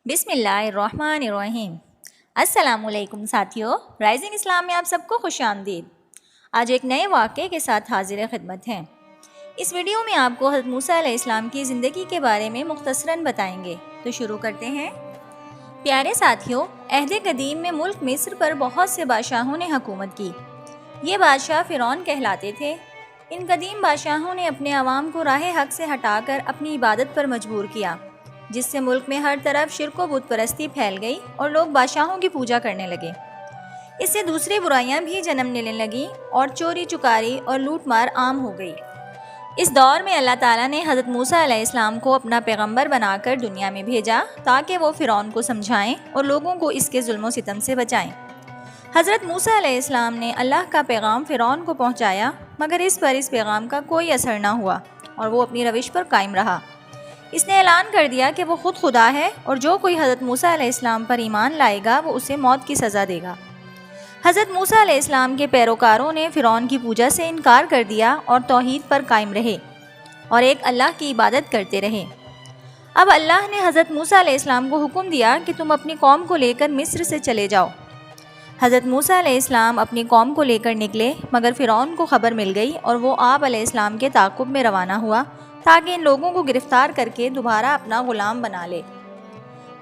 بسم اللہ الرحمن الرحیم۔ السلام علیکم ساتھیو، رائزنگ اسلام میں آپ سب کو خوش آمدید۔ آج ایک نئے واقعے کے ساتھ حاضر خدمت ہیں۔ اس ویڈیو میں آپ کو حضرت موسیٰ علیہ السلام کی زندگی کے بارے میں مختصراً بتائیں گے، تو شروع کرتے ہیں۔ پیارے ساتھیو، عہد قدیم میں ملک مصر پر بہت سے بادشاہوں نے حکومت کی۔ یہ بادشاہ فرعون کہلاتے تھے۔ ان قدیم بادشاہوں نے اپنے عوام کو راہ حق سے ہٹا کر اپنی عبادت پر مجبور کیا، جس سے ملک میں ہر طرف شرک و بت پرستی پھیل گئی اور لوگ بادشاہوں کی پوجا کرنے لگے۔ اس سے دوسری برائیاں بھی جنم لینے لگیں اور چوری چکاری اور لوٹ مار عام ہو گئی۔ اس دور میں اللہ تعالیٰ نے حضرت موسیٰ علیہ السلام کو اپنا پیغمبر بنا کر دنیا میں بھیجا تاکہ وہ فرعون کو سمجھائیں اور لوگوں کو اس کے ظلم و ستم سے بچائیں۔ حضرت موسیٰ علیہ السلام نے اللہ کا پیغام فرعون کو پہنچایا، مگر اس پیغام کا کوئی اثر نہ ہوا اور وہ اپنی روش پر قائم رہا۔ اس نے اعلان کر دیا کہ وہ خود خدا ہے اور جو کوئی حضرت موسیٰ علیہ السلام پر ایمان لائے گا وہ اسے موت کی سزا دے گا۔ حضرت موسیٰ علیہ السلام کے پیروکاروں نے فرعون کی پوجا سے انکار کر دیا اور توحید پر قائم رہے اور ایک اللہ کی عبادت کرتے رہے۔ اب اللہ نے حضرت موسیٰ علیہ السلام کو حکم دیا کہ تم اپنی قوم کو لے کر مصر سے چلے جاؤ۔ حضرت موسیٰ علیہ السلام اپنی قوم کو لے کر نکلے، مگر فرعون کو خبر مل گئی اور وہ آپ علیہ السلام کے تعاقب میں روانہ ہوا تاکہ ان لوگوں کو گرفتار کر کے دوبارہ اپنا غلام بنا لے۔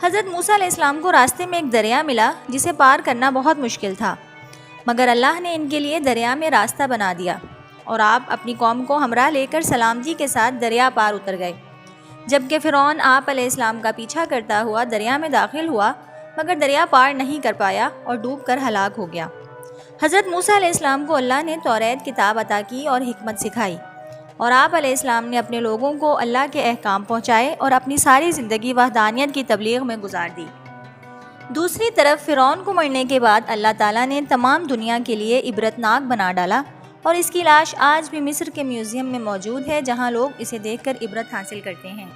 حضرت موسیٰ علیہ السلام کو راستے میں ایک دریا ملا جسے پار کرنا بہت مشکل تھا، مگر اللہ نے ان کے لیے دریا میں راستہ بنا دیا اور آپ اپنی قوم کو ہمراہ لے کر سلامتی کے ساتھ دریا پار اتر گئے، جبکہ فرعون آپ علیہ السلام کا پیچھا کرتا ہوا دریا میں داخل ہوا، مگر دریا پار نہیں کر پایا اور ڈوب کر ہلاک ہو گیا۔ حضرت موسیٰ علیہ السلام کو اللہ نے توریت کتاب عطا کی اور حکمت سکھائی، اور آپ علیہ السلام نے اپنے لوگوں کو اللہ کے احکام پہنچائے اور اپنی ساری زندگی وحدانیت کی تبلیغ میں گزار دی۔ دوسری طرف فرعون کو مرنے کے بعد اللہ تعالیٰ نے تمام دنیا کے لیے عبرتناک بنا ڈالا اور اس کی لاش آج بھی مصر کے میوزیم میں موجود ہے، جہاں لوگ اسے دیکھ کر عبرت حاصل کرتے ہیں۔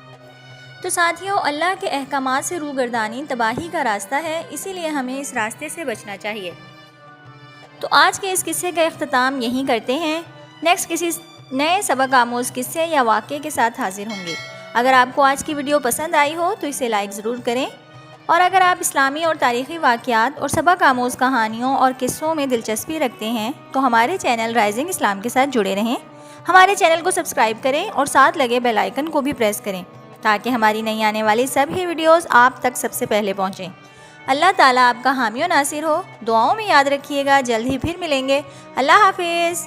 تو ساتھیوں، اللہ کے احکامات سے روگردانی تباہی کا راستہ ہے، اسی لیے ہمیں اس راستے سے بچنا چاہیے۔ تو آج کے اس قصے کا اختتام یہیں کرتے ہیں۔ نیکسٹ کسی نئے سبق آموز قصے یا واقعے کے ساتھ حاضر ہوں گے۔ اگر آپ کو آج کی ویڈیو پسند آئی ہو تو اسے لائک ضرور کریں، اور اگر آپ اسلامی اور تاریخی واقعات اور سبق آموز کہانیوں اور قصوں میں دلچسپی رکھتے ہیں تو ہمارے چینل رائزنگ اسلام کے ساتھ جڑے رہیں۔ ہمارے چینل کو سبسکرائب کریں اور ساتھ لگے بیل آئیکن کو بھی پریس کریں تاکہ ہماری نئی آنے والی سبھی ویڈیوز آپ تک سب سے پہلے پہنچیں۔ اللہ تعالیٰ آپ کا حامی و ناصر ہو۔ دعاؤں میں یاد رکھیے گا، جلد ہی پھر ملیں گے۔ اللہ حافظ۔